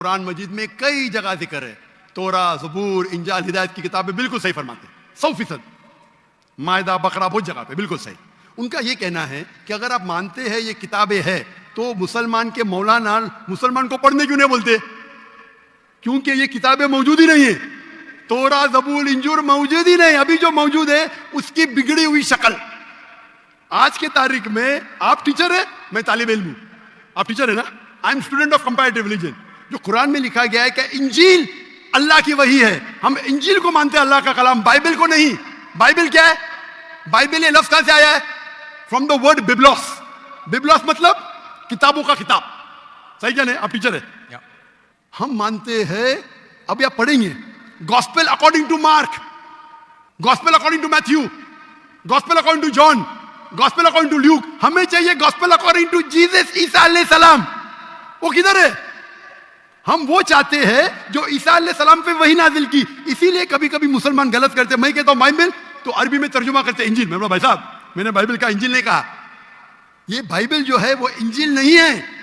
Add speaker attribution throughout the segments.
Speaker 1: कुरान मजीद में कई जगह जिक्र है, तोरा, ज़बूर, इंजाल, हिदायत की किताबें बिल्कुल सही फरमाते हैं, 100%। मायदा, बकरा, बहुत जगह पे बिल्कुल सही। उनका ये कहना है कि अगर आप मानते हैं ये किताबें हैं तो मुसलमान के मौलाना मुसलमान को पढ़ने क्यों नहीं बोलते? क्योंकि ये किताबें मौजूद ही नहीं है। तोरा, ज़बूर, इंजील मौजूद ही नहीं। अभी जो मौजूद है उसकी बिगड़ी हुई शक्ल। आज के तारीख में आप टीचर है, मैं तालिब इल्म हूं, आप टीचर है ना, I am student of comparative religion. जो कुरान में लिखा गया है कि इंजील अल्लाह की वही है, हम इंजील को मानते हैं, अल्लाह का कलाम, बाइबल को नहीं। बाइबल क्या है? बाइबल ये लफ्ज कहां से आया है? From the word biblos. Biblos मतलब किताबों का किताब, सही क्या नहीं? आप टीचर है। हम मानते हैं, अभी आप पढ़ेंगे, gospel according to Mark, gospel according to Matthew, gospel according to John, gospel according to Luke. हमें चाहिए गॉस्पेल अकॉर्डिंग टू जीसस, ईसा अलैहि सलाम। वो किधर है? हम वो चाहते हैं जो ईसा अलैहि सलाम पे वही नाजिल की। इसीलिए कभी कभी मुसलमान गलत करते हैं। मैं कहता हूं बाइबल, तो अरबी में तर्जुमा करते इंजील। मैं बोला भाई साहब, मैंने बाइबल का इंजील नहीं कहा। ये बाइबल जो है वो इंजील नहीं है।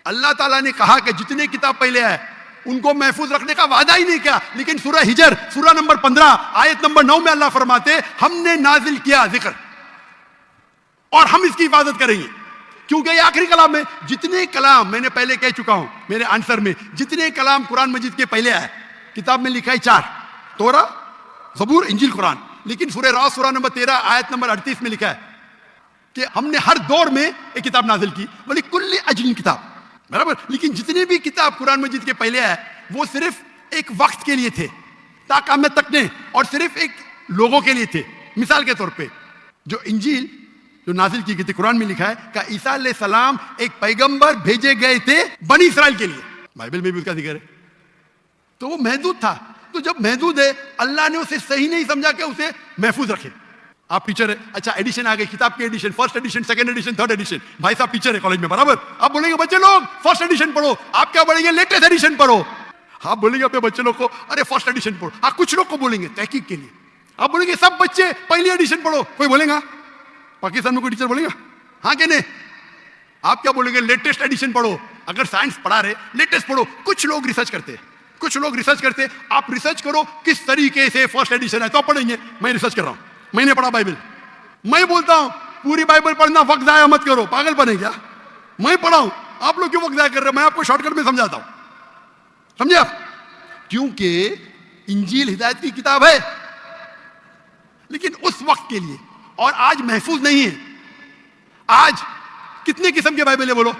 Speaker 1: अल्लाह ताला ने कहा कि जितने किताब पहले आए उनको महफूज रखने का वादा ही नहीं किया। लेकिन सूरह हिजर, सूरह नंबर 15 आयत नंबर 9 में अल्लाह फरमाते हमने नाजिल किया जिक्र, और हम इसकी हिफाजत करेंगे, क्योंकि ये आखिरी कलाम है। जितने कलाम, मैंने पहले कह चुका हूं मेरे आंसर में, जितने कलाम कुरान मजीद के पहले आए, किताब में लिखा है 4, तोरा, ज़बूर, इंजील, कुरान। लेकिन सूरह रास सूरह नंबर 13 आयत नंबर 38 में लिखा है कि हमने हर दौर में एक किताब नाजिल की, बोली कुल्ली अजलिन किताब, बराबर। लेकिन जितने भी किताब कुरान मजीद के पहले आए वो सिर्फ एक वक्त के लिए थे, ताक़यामत तक ने, और सिर्फ एक लोगों के लिए थे। मिसाल के तौर पे जो इंजील जो नाजिल की गई थी, कुरान में लिखा है कि ईसा अलैहि सलाम एक पैगंबर भेजे गए थे बनी इस्राइल के लिए। बाइबल में भी उसका जिक्र है। तो वो महदूद था। तो जब महदूद है, अल्लाह ने उसे सही नहीं समझा कि उसे महफूज रखे। आप टीचर है, अच्छा एडिशन आ गई, किताब की edition, first edition, second edition, third edition. भाई साहब टीचर है कॉलेज में, बराबर। आप बोलेंगे बच्चे लोग फर्स्ट एडिशन पढ़ो, आप क्या बोलेंगे? लेटेस्ट एडिशन पढ़ो। आप बोलेंगे अपने बच्चे लोग को अरे फर्स्ट एडिशन पढ़ो। हाँ, कुछ लोग को बोलेंगे तहकीक के लिए। आप बोलेंगे सब बच्चे पहली एडिशन पढ़ो, कोई बोलेगा? पाकिस्तान में कोई टीचर बोलेगा हाँ कि नहीं? आप क्या बोलेंगे? लेटेस्ट एडिशन पढ़ो। अगर साइंस पढ़ा रहे, लेटेस्ट पढ़ो। कुछ लोग रिसर्च करते हैं, कुछ लोग रिसर्च करते हैं। आप रिसर्च करो किस तरीके से फर्स्ट एडिशन है, तो आप पढ़ेंगे। मैं रिसर्च कर रहा हूं, मैंने पढ़ा बाइबल। मैं बोलता हूं पूरी बाइबल पढ़ना, वक्त जाया मत करो। पागल बने क्या? मैं पढ़ा हूं, आप लोग क्यों वक्त जाया कर रहे हैं? मैं आपको शॉर्टकट में समझाता हूं, समझे आप? क्योंकि इंजील हिदायत की किताब है, लेकिन उस वक्त के लिए, और आज महफूज नहीं है। आज कितने किस्म के बाइबल है? बोलो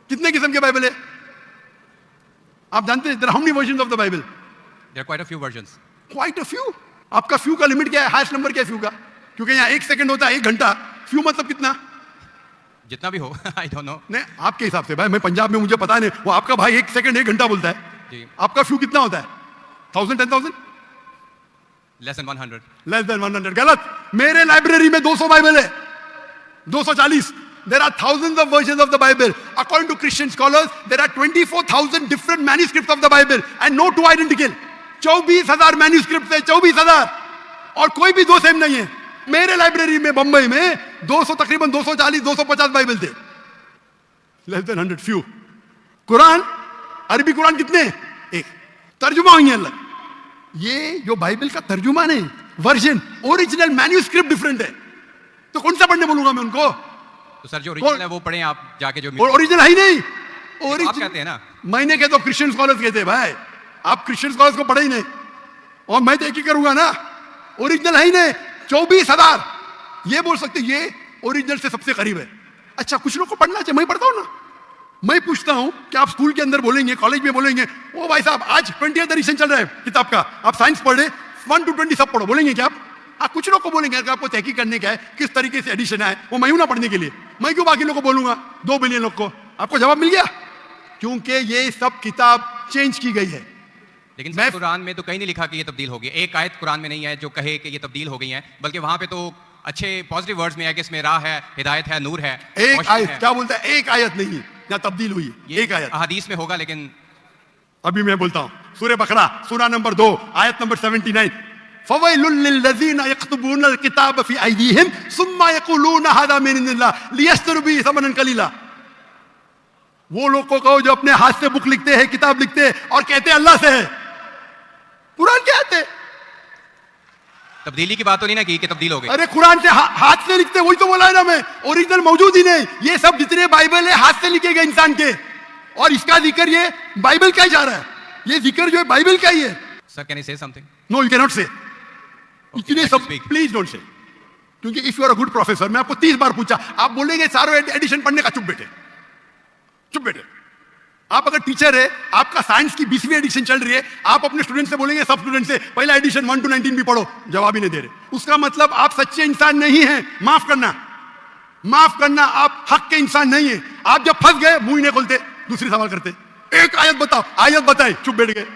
Speaker 1: कितने किस्म के बाइबल है? आप जानते हैं how many versions of the Bible?
Speaker 2: There are quite a few versions.
Speaker 1: Quite a few. आपका फ्यू का लिमिट क्या है? हाईएस्ट नंबर क्या है फ्यू का? क्योंकि यहाँ 1 सेकंड होता है, 1 घंटा। फ्यू मतलब कितना?
Speaker 2: जितना भी हो आई डोंट नो।
Speaker 1: नहीं, आपके हिसाब से भाई, मैं पंजाब में, मुझे पता नहीं। वो आपका भाई 1 सेकंड 1 घंटा बोलता है
Speaker 2: जी।
Speaker 1: आपका फ्यू कितना होता है? 1000, 10,000?
Speaker 2: Less than 100।
Speaker 1: Less than 100। गलत। मेरे लाइब्रेरी में 200 बाइबल है, 240। There are thousands of versions of the Bible. According to Christian scholars, there are 24,000 different manuscripts of the Bible and no two identical. 24,000 manuscripts है, 24,000, और कोई भी 2 सेम नहीं है। मेरे लाइब्रेरी में बंबई में 200, तकरीबन 240, 250 बाइबल थे। Less than 100 few. कुरान, अरबी कुरान कितने? 1। तर्जुमा हुई है अलग। ये जो बाइबल का तर्जुमा नहीं, वर्जन, ओरिजिनल मैन्यूस्क्रिप्ट डिफरेंट है। तो कौन सा पढ़ने बोलूंगा मैं उनको?
Speaker 2: तो सर जो ओरिजिनल है वो पढ़ें आप जाके। जो
Speaker 1: ओरिजिनल है ही नहीं।
Speaker 2: आप कहते हैं ना,
Speaker 1: मैंने कहता हूं क्रिश्चियन स्कॉलर्स कहते हैं भाई, आप क्रिश्चियन स्कॉलर्स को पढ़े ही नहीं, और मैं तो एक ही करूंगा ना। ओरिजिनल है ही नहीं। 24,000 ये बोल सकते ये ओरिजिनल से सबसे करीब है। अच्छा, कुछ लोग को पढ़ना चाहिए, मैं पढ़ता हूं ना। मैं पूछता हूं कि आप स्कूल के अंदर बोलेंगे, कॉलेज में बोलेंगे, ओ भाई साहब आज 20th एडिशन चल रहा है किताब का, आप साइंस पढ़ रहे, 1 to 20 सब पढ़ो, बोलेंगे क्या आप? आप कुछ लोग को बोलेंगे अगर आपको तहकीक करने का है किस तरीके से एडिशन है, वो मैं हूं ना पढ़ने के लिए। मैं क्यों बाकी लोग को बोलूंगा? 2 बिलियन लोग को। आपको जवाब मिल गया? क्योंकि ये सब किताब चेंज की गई है।
Speaker 2: लेकिन मैं कुरान में तो कहीं नहीं लिखा कि ये तब्दील हो गई। एक आयत कुरान में नहीं है जो कहे कि ये तब्दील हो गई है, बल्कि वहां पे तो अच्छे पॉजिटिव वर्ड्स में है कि इसमें राह है, हिदायत है, नूर है।
Speaker 1: एक आयत क्या बोलता है? एक आयत नहीं है ना तब्दील हुई, एक आयत
Speaker 2: हदीस में होगा। लेकिन
Speaker 1: अभी मैं बोलता हूं सूरह बकरा सूरह नंबर 2 आयत नंबर 79, फवैलुल लिल्लज़ीना यक्तबूनल किताब फी अयदीहिम सुम्मा यक़ूलूना हाज़ा मिन इंदिल्लाह लियश्तरू बिही समनन कलीला। वो लोग को कहो जो अपने हाथ से बुक लिखते हैं, किताब लिखते हैं और कहते हैं अल्लाह से है। कुरान क्या आते?
Speaker 2: तब्दीली की बात तो नहीं ना की कि तब्दील हो गई।
Speaker 1: अरे कुरान से हाथ से लिखते, वही तो बोला है ना मैं, ओरिजिनल मौजूद ही नहीं। ये सब जितने बाइबल है हाथ से लिखे गए इंसान के, और इसका जिक्र ये बाइबल का ही जा रहा है। ये जिक्र जो है बाइबल का ही है।
Speaker 2: Sir can I say something?
Speaker 1: No, you can not say. इतने सब प्लीज डोंट से, क्योंकि if you are a good professor, मैं आपको 30 बार पूछा, आप बोलेंगे सारों एडिशन पढ़ने का, चुप बेटे, चुप बेटे। आप अगर टीचर है, आपका साइंस की 20वीं एडिशन चल रही है, आप अपने स्टूडेंट से बोलेंगे, सब स्टूडेंट से पहला एडिशन 1 to 19 भी पढ़ो, जवाब ही नहीं दे रहे। उसका मतलब आप सच्चे इंसान नहीं हैं। माफ करना, माफ करना, आप हक के इंसान नहीं है। आप जब फंस गए मुंह ही नहीं खोलते, दूसरी सवाल करते, एक आयत बताओ, आयत बताए, चुप बैठ गए।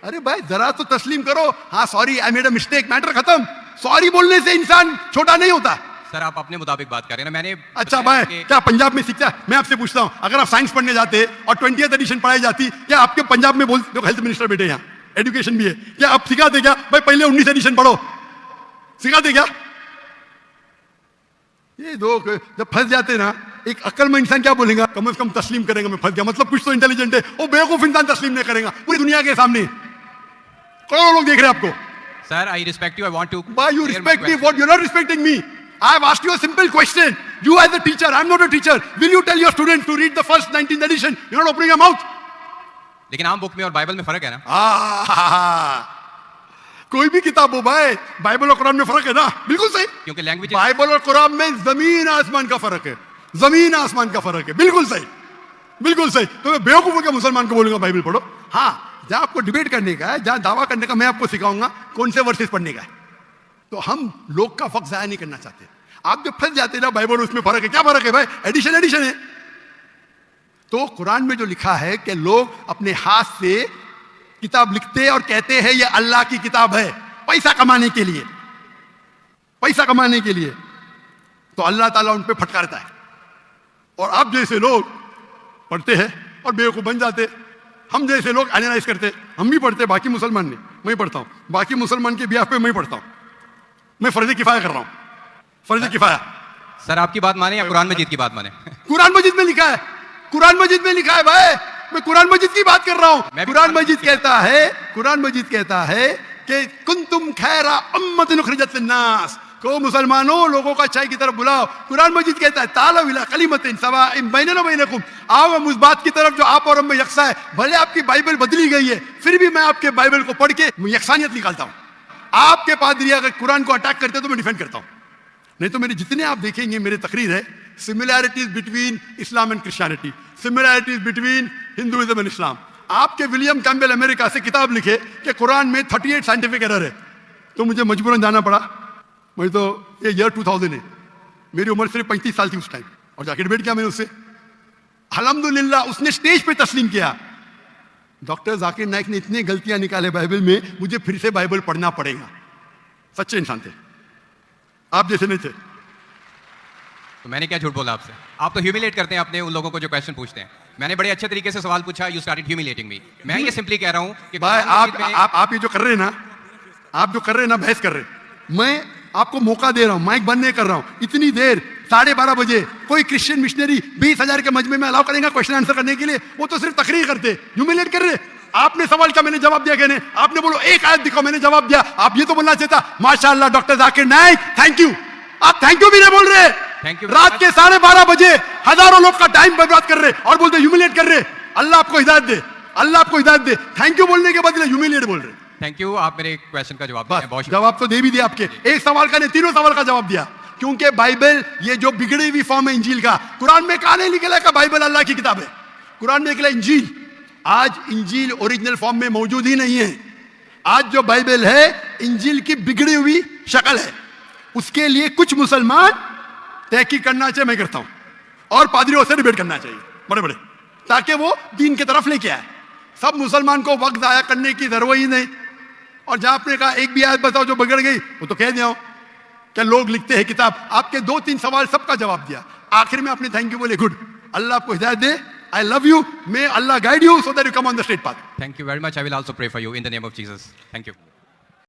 Speaker 1: अरे भाई जरा तो तस्लीम करो, हाँ sorry I made a mistake, matter खत्म। सॉरी बोलने से इंसान छोटा नहीं होता।
Speaker 2: सर आप अपने मुताबिक बात कर रहे हैं ना, मैंने
Speaker 1: अच्छा भाई क्या पंजाब में शिक्षा, मैं आपसे पूछता हूं, अगर आप साइंस पढ़ने जाते और 20th एडिशन पढ़ाई जाती, क्या आपके पंजाब में बोल, हेल्थ मिनिस्टर बैठे यहाँ, एजुकेशन भी है, क्या आप सिखाते क्या भाई पहले 19 एडिशन पढ़ो, सिखाते क्या? ये दो जब फंस जाते ना, एक अक्लमंद इंसान क्या बोलेगा, कम से कम तस्लीम करेगा मैं फंस गया, मतलब कुछ तो इंटेलिजेंट है। वो बेवकूफ इंसान तस्लीम नहीं करेगा पूरी दुनिया के सामने, करोड़ों लोग देख रहे हैं आपको।
Speaker 2: Sir I respect you, I want to.
Speaker 1: Why you respect me? What, you're not respecting me? I have asked you a simple question. You as a teacher, I'm not a teacher. Will you tell your students to read the first 19th edition? You're not opening your mouth.
Speaker 2: लेकिन आम book में और Bible में फर्क है ना?
Speaker 1: कोई भी किताब हो भाई, बाइबल और कुरान में फर्क है ना? बिल्कुल सही,
Speaker 2: क्योंकि लैंग्वेज,
Speaker 1: बाइबल और कुरान में जमीन आसमान का फर्क है, जमीन आसमान का फर्क है। बिल्कुल सही, बिल्कुल सही। तो मैं बेवकूफ के मुसलमान को बोलूंगा बाइबल पढ़ो। हाँ, जहां आपको डिबेट करने का है, जहां दावा करने का, मैं आपको सिखाऊंगा कौन से वर्सेस पढ़ने का है। तो हम लोग का वक्त जाया नहीं करना चाहते। आप जब फंस जाते ना बाइबल उसमें फर्क है, क्या फर्क है भाई, एडिशन एडिशन है। तो कुरान में जो लिखा है कि लोग अपने हाथ से किताब लिखते और कहते हैं ये अल्लाह की किताब है, पैसा कमाने के लिए, पैसा कमाने के लिए, तो अल्लाह ताला उन पे फटकारता है। और आप जैसे लोग पढ़ते हैं और बेवकूफ बन जाते, हम जैसे लोग एनालाइज करते, हम भी पढ़ते, बाकी मुसलमान नहीं, मैं पढ़ता हूं, बाकी मुसलमान के बिहाफ पे मैं पढ़ता हूं, मैं फर्ज किफाया कर रहा हूं, फर्ज किफाया।
Speaker 2: सर आपकी बात माने या कुरान मजीद की बात माने?
Speaker 1: कुरान मजीद में लिखा है, कुरान मजीद में लिखा है भाई, मैं कुरान मजीद की बात कर रहा हूं। कुरान मजीद कहता है, कुरान मजीद कहता है कि कुंतुम खैरा उम्मतिन उखरिजत लिन्नास, को मुसलमानों लोगों का अच्छाई की तरफ बुलाओ। कुरान मजीद कहता है तालू इला कलिमतिन सवाइन बैनना व बैनकुम, आओ हम उस बात की तरफ जो आप और हम में यकसा है। भले आपकी बाइबल बदली गई है, फिर भी मैं आपके बाइबल को पढ़ के यकसानियत निकालता हूं। आपके पादरी अगर कुरान को अटैक करते तो मैं डिफेंड करता हूं, नहीं तो मेरे जितने आप देखेंगे मेरे तकरीर है, similarities between Islam and Christianity, similarities between Hinduism and Islam. आपके विलियम कैम्पबेल अमेरिका से किताब लिखे कि कुरान में 38 साइंटिफिक एरर है, तो मुझे मजबूरन जाना पड़ा। मुझे तो ये ईयर 2000 है, मेरी उम्र सिर्फ 35 साल थी उस टाइम, और जाके डिबेट किया मैंने उससे। अल्हम्दुलिल्लाह उसने स्टेज पे तस्लीम किया, डॉक्टर जाकिर नाइक ने इतनी गलतियां निकाले बाइबल में, मुझे फिर से बाइबल पढ़ना पड़ेगा। सच्चे इंसान थे, आप जैसे नहीं थे।
Speaker 2: तो मैंने क्या झूठ बोला आपसे? आप तो ह्यूमिलेट करते हैं अपने उन लोगों को जो क्वेश्चन पूछते हैं। मैंने बड़े अच्छे तरीके से सवाल पूछा, यू स्टार्टेड ह्यूमिलेटिंग मी। मैं ये सिंपली कह रहा हूं कि
Speaker 1: भाई आप ये जो कर रहे हैं ना, आप जो कर रहे हैं ना, बहस कर रहे हैं, मैं आपको मौका दे रहा हूं, माइक बंद नहीं कर रहा हूं। इतनी देर 12:30 बजे कोई क्रिश्चियन मिशनरी 20,000 के मजमे में अलाउ करेगा क्वेश्चन आंसर करने के लिए? वो तो सिर्फ तकरीर करते, ह्यूमिलेट कर रहे। आपने सवाल किया, मैंने जवाब दिया, कहने आपने बोलो एक आयत दिखाओ, मैंने जवाब दिया। आप ये तो बोलना चाहिए था माशाअल्लाह doctor Zakir Naik thank you. आप थैंक यू भी नहीं बोल रहे।
Speaker 2: Thank you.
Speaker 1: रात के 12:30 बजे हजारों लोग का टाइम बर्बाद कर रहे और बोलते ह्यूमिलेट कर रहे। अल्लाह आपको हिदायत दे, अल्लाह आपको हिदायत दे। थैंक यू बोलने के बदले ह्यूमिलेट बोल रहे।
Speaker 2: थैंक यू, आप मेरे क्वेश्चन का जवाब दिया। बहुत
Speaker 1: जवाब तो दे भी दिया आपके, एक सवाल का नहीं, तीनों सवाल का जवाब दिया। क्योंकि बाइबल ये जो बिगड़ी हुई फॉर्म है इंजील का, कुरान में कहां नहीं निकला का बाइबल अल्लाह की किताब है? कुरान में निकला इंजील। आज इंजील ओरिजिनल फॉर्म में मौजूद ही नहीं है। आज जो बाइबल है इंजील की बिगड़ी हुई शक्ल है। उसके लिए कुछ मुसलमान तहकीक करना चाहिए, मैं करता हूं, और पादरियों से डिबेट करना चाहिए बड़े बड़े, ताकि वो दीन की तरफ लेके आए। सब मुसलमान को वक्त जाया करने की जरूरत ही नहीं। और जहां आपने कहा एक भी आयत बताओ जो बिगड़ गई, वो तो कह दिया क्या लोग लिखते हैं किताब। आपके 2-3 सवाल सबका जवाब दिया, आखिर में आपने थैंक यू बोले, गुड, अल्लाह आपको हिदायत दे, I love you, may Allah guide you so that you come on the straight path.
Speaker 2: Thank you very much, I will also pray for you in the name of Jesus. Thank you.